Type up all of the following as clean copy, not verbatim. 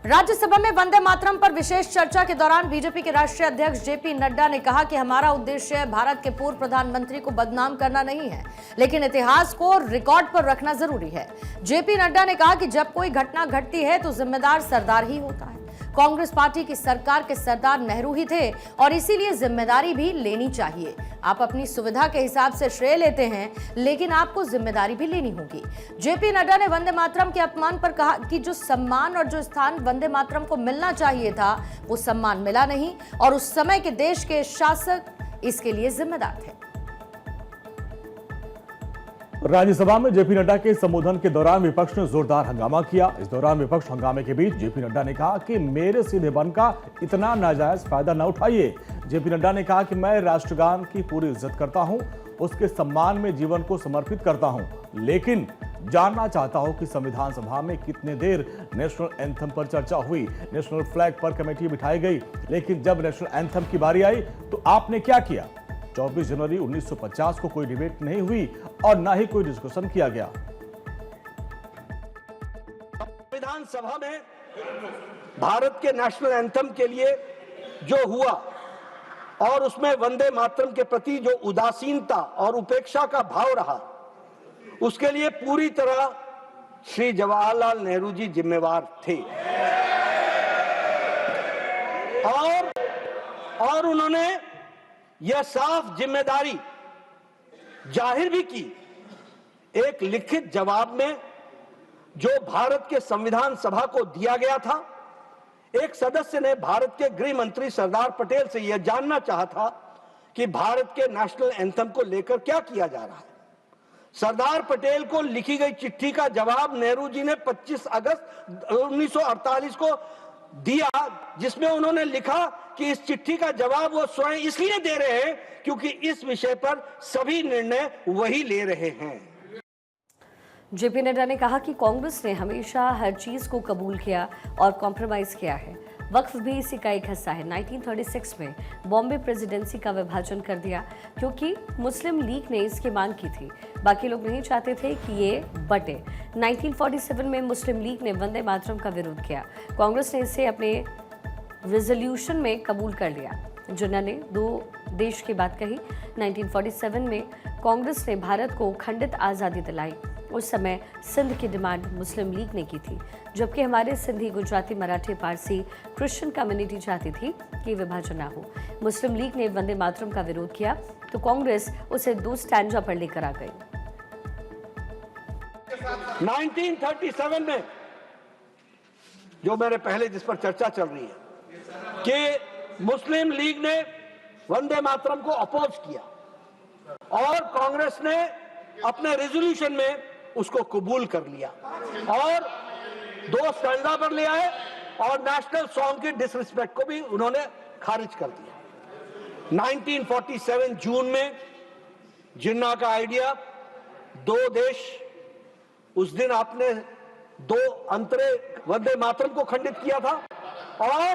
राज्यसभा में वंदे मातरम पर विशेष चर्चा के दौरान बीजेपी के राष्ट्रीय अध्यक्ष जेपी नड्डा ने कहा कि हमारा उद्देश्य भारत के पूर्व प्रधानमंत्री को बदनाम करना नहीं है, लेकिन इतिहास को रिकॉर्ड पर रखना जरूरी है। जेपी नड्डा ने कहा कि जब कोई घटना घटती है तो जिम्मेदार सरदार ही होता है। कांग्रेस पार्टी की सरकार के सरदार नेहरू ही थे और इसीलिए जिम्मेदारी भी लेनी चाहिए। आप अपनी सुविधा के हिसाब से श्रेय लेते हैं, लेकिन आपको जिम्मेदारी भी लेनी होगी। जेपी नड्डा ने वंदे मातरम के अपमान पर कहा कि जो सम्मान और जो स्थान वंदे मातरम को मिलना चाहिए था, वो सम्मान मिला नहीं और उस समय के देश के शासक इसके लिए जिम्मेदार थे। राज्यसभा में जेपी नड्डा के संबोधन के दौरान विपक्ष ने जोरदार हंगामा किया। इस दौरान विपक्ष हंगामे के बीच जेपी नड्डा ने कहा कि मेरे सीधेपन का इतना नाजायज फायदा न उठाइए। जेपी नड्डा ने कहा कि मैं राष्ट्रगान की पूरी इज्जत करता हूं, उसके सम्मान में जीवन को समर्पित करता हूं, लेकिन जानना चाहता हूं कि संविधान सभा में कितने देर नेशनल एंथम पर चर्चा हुई, नेशनल फ्लैग पर कमेटी बिठाई गई, लेकिन जब नेशनल एंथम की बारी आई तो आपने क्या किया? 24 जनवरी 1950 को कोई डिबेट नहीं हुई और ना ही कोई डिस्कशन किया गया। संविधान सभा में भारत के नेशनल एंथम के लिए जो हुआ और उसमें वंदे मातरम के प्रति जो उदासीनता और उपेक्षा का भाव रहा, उसके लिए पूरी तरह श्री जवाहरलाल नेहरू जी जिम्मेवार थे। और उन्होंने यह साफ जिम्मेदारी जाहिर भी की। एक लिखित जवाब में जो भारत के संविधान सभा को दिया गया था, एक सदस्य ने भारत के गृह मंत्री सरदार पटेल से यह जानना चाहा था कि भारत के नेशनल एंथम को लेकर क्या किया जा रहा है। सरदार पटेल को लिखी गई चिट्ठी का जवाब नेहरू जी ने 25 अगस्त 1948 को दिया, जिसमें उन्होंने लिखा कि इस चिट्ठी का जवाब वो स्वयं इसलिए दे रहे हैं क्योंकि इस विषय पर सभी निर्णय वही ले रहे हैं। जेपी नड्डा ने कहा कि कांग्रेस ने हमेशा हर चीज को कबूल किया और कॉम्प्रोमाइज किया है। वक्फ भी इसी का एक हिस्सा है। 1936 में बॉम्बे प्रेसिडेंसी का विभाजन कर दिया क्योंकि मुस्लिम लीग ने इसकी मांग की थी। बाकी लोग नहीं चाहते थे कि ये बटे। 1947 में मुस्लिम लीग ने वंदे मातरम का विरोध किया। कांग्रेस ने इसे अपने रेजोल्यूशन में कबूल कर लिया। जिन्ना ने दो देश की बात कही। 1947 में कांग्रेस ने भारत को खंडित आज़ादी दिलाई। उस समय सिंध की डिमांड मुस्लिम लीग ने की थी, जबकि हमारे सिंधी, गुजराती, मराठी, पारसी, क्रिश्चियन कम्युनिटी चाहती थी कि विभाजन ना हो। मुस्लिम लीग ने वंदे मातरम का विरोध किया तो कांग्रेस उसे 2 स्टैंजा पर लेकर आ गई। 1937 में जो मेरे पहले जिस पर चर्चा चल रही है कि मुस्लिम लीग ने वंदे मातरम को अपोज किया और कांग्रेस ने अपने रेजोल्यूशन में उसको कबूल कर लिया और 2 स्टैंजा पर ले आए और नेशनल सॉन्ग की डिसरिस्पेक्ट को भी उन्होंने खारिज कर दिया। 1947 जून में जिन्ना का आइडिया 2 देश, उस दिन आपने 2 अंतरे वंदे मातरम को खंडित किया था और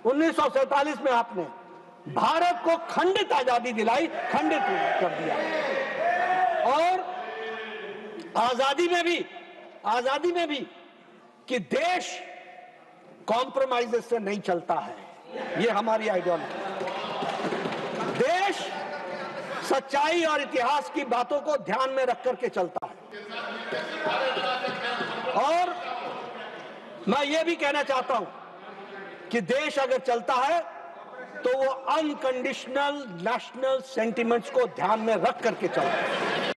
1947 में आपने भारत को खंडित आजादी दिलाई, खंडित कर दिया। और आजादी में भी कि देश कॉम्प्रोमाइज से नहीं चलता है, ये हमारी आइडियोलॉजी। देश सच्चाई और इतिहास की बातों को ध्यान में रख करके चलता है। और मैं ये भी कहना चाहता हूं कि देश अगर चलता है तो वो अनकंडीशनल नेशनल सेंटिमेंट्स को ध्यान में रख करके चलता है।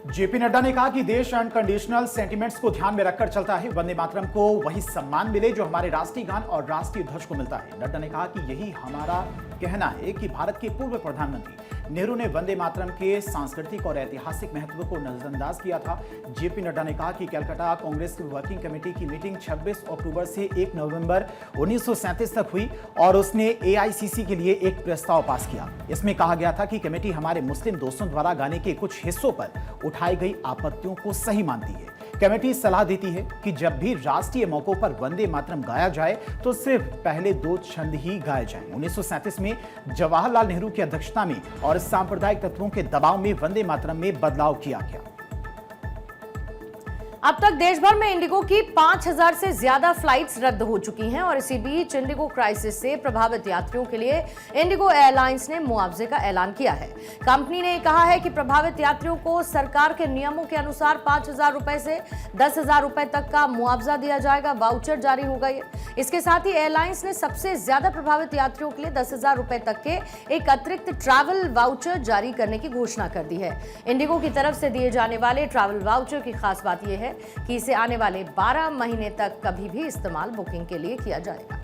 जेपी नड्डा ने कहा कि देश अनकंडीशनल सेंटिमेंट्स को ध्यान में रखकर चलता है। वंदे मातरम को वही सम्मान मिले जो हमारे राष्ट्रीय गान और राष्ट्रीय ध्वज को मिलता है। नड्डा ने कहा कि यही हमारा कहना है कि भारत के पूर्व प्रधानमंत्री नेहरू ने वंदे मातरम के सांस्कृतिक और ऐतिहासिक महत्व को नजरअंदाज किया था। जेपी नड्डा ने कहा कि कलकत्ता कांग्रेस की वर्किंग कमेटी की मीटिंग 26 अक्टूबर से 1 नवंबर 1937 तक हुई और उसने एआईसीसी के लिए एक प्रस्ताव पास किया। इसमें कहा गया था कि कमेटी हमारे मुस्लिम दोस्तों द्वारा गाने के कुछ हिस्सों पर उठाई गई आपत्तियों को सही मानती है। कमेटी सलाह देती है कि जब भी राष्ट्रीय मौकों पर वंदे मातरम गाया जाए तो सिर्फ पहले 2 छंद ही गाए जाएं। 1937 में जवाहरलाल नेहरू की अध्यक्षता में और सांप्रदायिक तत्वों के दबाव में वंदे मातरम में बदलाव किया गया। अब तक देश भर में इंडिगो की 5000 से ज्यादा फ्लाइट्स रद्द हो चुकी हैं और इसी बीच इंडिगो क्राइसिस से प्रभावित यात्रियों के लिए इंडिगो एयरलाइंस ने मुआवजे का ऐलान किया है। कंपनी ने कहा है कि प्रभावित यात्रियों को सरकार के नियमों के अनुसार 5000 रुपए से 10,000 रुपए तक का मुआवजा दिया जाएगा। वाउचर जारी हो गई है। इसके साथ ही एयरलाइंस ने सबसे ज्यादा प्रभावित यात्रियों के लिए 10,000 रुपए तक के एक अतिरिक्त ट्रैवल वाउचर जारी करने की घोषणा कर दी है। इंडिगो की तरफ से दिए जाने वाले ट्रैवल वाउचर की खास बात यह है कि इसे आने वाले 12 महीने तक कभी भी इस्तेमाल बुकिंग के लिए किया जाएगा।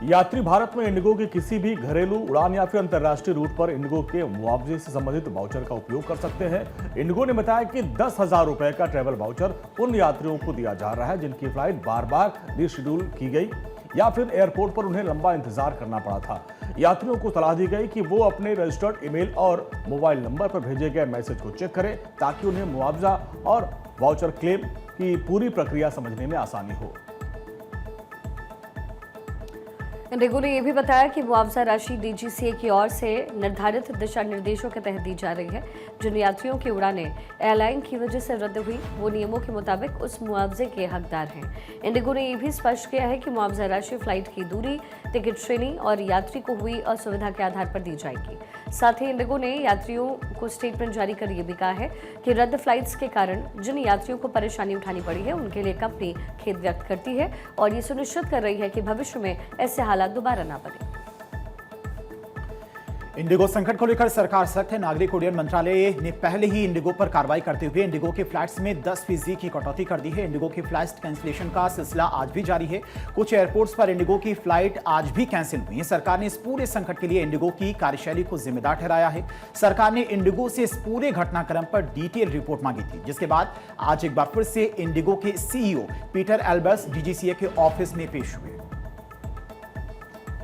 यात्री भारत में इंडिगो की किसी भी घरेलू उड़ान या फिर अंतर्राष्ट्रीय रूट पर इंडिगो के मुआवजे से संबंधित वाउचर का उपयोग कर सकते हैं। इंडिगो ने बताया कि 10,000 रुपए का ट्रैवल वाउचर उन यात्रियों को दिया जा रहा है जिनकी फ्लाइट बार बार रीशेड्यूल की गई या फिर एयरपोर्ट पर उन्हें लंबा इंतजार करना पड़ा था। यात्रियों को सलाह दी गई कि वो अपने रजिस्टर्ड ईमेल और मोबाइल नंबर पर भेजे गए मैसेज को चेक करें ताकि उन्हें मुआवजा और वाउचर क्लेम की पूरी प्रक्रिया समझने में आसानी हो। इंडिगो ने यह भी बताया कि मुआवजा राशि डीजीसीए की ओर से निर्धारित दिशा निर्देशों के तहत दी जा रही है। जिन यात्रियों की उड़ानें एयरलाइन की वजह से रद्द हुई वो नियमों के मुताबिक उस मुआवजे के हकदार हैं। इंडिगो ने यह भी स्पष्ट किया है कि मुआवजा राशि फ्लाइट की दूरी, टिकट श्रेणी और यात्री को हुई असुविधा के आधार पर दी जाएगी। साथ ही इंडिगो ने यात्रियों को स्टेटमेंट जारी कर यह भी कहा है कि रद्द फ्लाइट्स के कारण जिन यात्रियों को परेशानी उठानी पड़ी है उनके लिए कंपनी खेद व्यक्त करती है और ये सुनिश्चित कर रही है कि भविष्य में ऐसे हालात दोबारा ना बने। इंडिगो संकट को लेकर सरकार सख्त है। नागरिक उड्डयन मंत्रालय ने पहले ही इंडिगो पर कार्रवाई करते हुए इंडिगो के फ्लाइट्स में 10% की कटौती कर दी है। इंडिगो की फ्लाइट कैंसिलेशन का सिलसिला आज भी जारी है। कुछ एयरपोर्ट्स पर इंडिगो की फ्लाइट आज भी कैंसिल हुई है। सरकार ने इस पूरे संकट के लिए इंडिगो की कार्यशैली को जिम्मेदार ठहराया है। सरकार ने इंडिगो से इस पूरे घटनाक्रम पर डिटेल रिपोर्ट मांगी थी, जिसके बाद आज एक बार फिर से इंडिगो के सीईओ पीटर एल्बर्स डीजीसीए के ऑफिस में पेश हुए।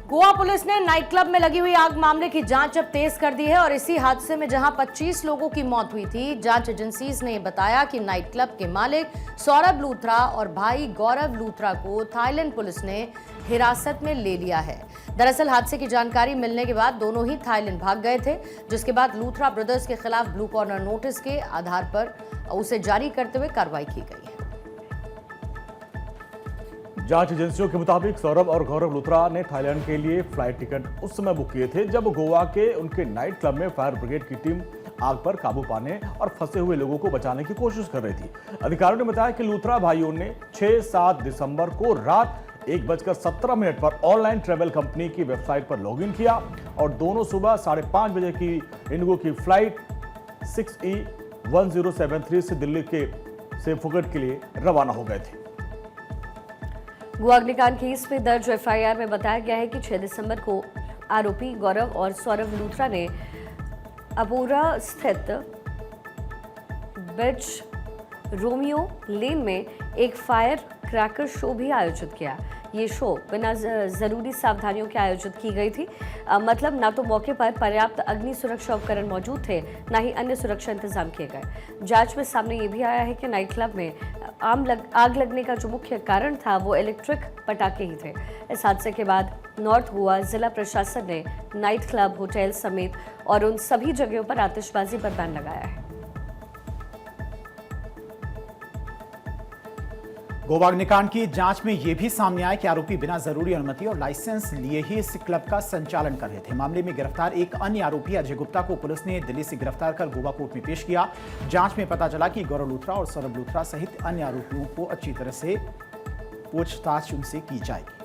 गोवा पुलिस ने नाइट क्लब में लगी हुई आग मामले की जांच अब तेज कर दी है और इसी हादसे में जहां 25 लोगों की मौत हुई थी, जांच एजेंसीज ने बताया कि नाइट क्लब के मालिक सौरभ लूथरा और भाई गौरव लूथरा को थाईलैंड पुलिस ने हिरासत में ले लिया है। दरअसल हादसे की जानकारी मिलने के बाद दोनों ही थाईलैंड भाग गए थे, जिसके बाद लूथरा ब्रदर्स के खिलाफ ब्लू कॉर्नर नोटिस के आधार पर उसे जारी करते हुए कार्रवाई की गई है। जांच एजेंसियों के मुताबिक सौरभ और गौरव लूथरा ने थाईलैंड के लिए फ्लाइट टिकट उस समय बुक किए थे जब गोवा के उनके नाइट क्लब में फायर ब्रिगेड की टीम आग पर काबू पाने और फंसे हुए लोगों को बचाने की कोशिश कर रही थी। अधिकारियों ने बताया कि लूथरा भाइयों ने 6-7 दिसंबर को रात 1:17 पर ऑनलाइन ट्रैवल कंपनी की वेबसाइट पर लॉगिन किया और दोनों सुबह 5:30 बजे की इंडिगो की फ्लाइट 6E1073 से दिल्ली से फुकेट के लिए रवाना हो गए थे। गोवा अग्निकांड केस में दर्ज एफआईआर में बताया गया है कि 6 दिसंबर को आरोपी गौरव और सौरभ लूथरा ने अपोरा स्थित बिच रोमियो लेन में एक फायर क्रैकर शो भी आयोजित किया। ये शो बिना जरूरी सावधानियों के आयोजित की गई थी। मतलब ना तो मौके पर पर्याप्त अग्नि सुरक्षा उपकरण मौजूद थे, ना ही अन्य सुरक्षा इंतजाम किए गए। जांच में सामने ये भी आया है कि नाइट क्लब में आग लगने का जो मुख्य कारण था वो इलेक्ट्रिक पटाखे ही थे। इस हादसे के बाद नॉर्थ गोवा जिला प्रशासन ने नाइट क्लब, होटल समेत और उन सभी जगहों पर आतिशबाजी पर बैन लगाया है। गोवा अग्निकांड की जांच में यह भी सामने आया कि आरोपी बिना जरूरी अनुमति और लाइसेंस लिए ही इस क्लब का संचालन कर रहे थे। मामले में गिरफ्तार एक अन्य आरोपी अजय गुप्ता को पुलिस ने दिल्ली से गिरफ्तार कर गोवा कोर्ट में पेश किया। जांच में पता चला कि गौरव लूथरा और सौरभ लूथरा सहित अन्य आरोपियों को अच्छी तरह से पूछताछ उनसे की जाएगी।